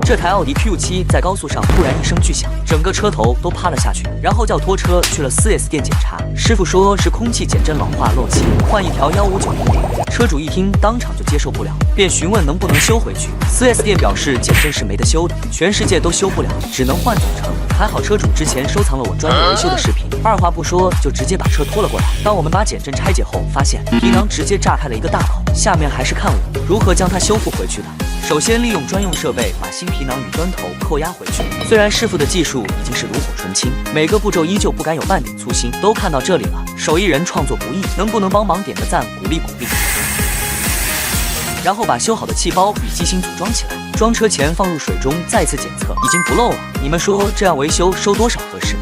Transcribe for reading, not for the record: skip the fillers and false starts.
这台奥迪 Q7 在高速上突然一声巨响，整个车头都趴了下去，然后叫拖车去了 4S 店检查，师傅说是空气减震老化漏气，换一条159引顶。车主一听当场就接受不了，便询问能不能修回去。4S 店表示减震是没得修的，全世界都修不了，只能换总成。还好车主之前收藏了我专业维修的视频，二话不说就直接把车拖了过来。当我们把减震拆解后，发现皮囊直接炸开了一个大口，下面还是看我如何将它修复回去的。首先利用专用设备把新皮囊与端头扣压回去，虽然师傅的技术已经是炉火纯青，每个步骤依旧不敢有半点粗心。都看到这里了，手艺人创作不易，能不能帮忙点个赞，鼓励鼓励？然后把修好的气包与机芯组装起来，装车前放入水中再次检测，已经不漏了。你们说这样维修收多少合适？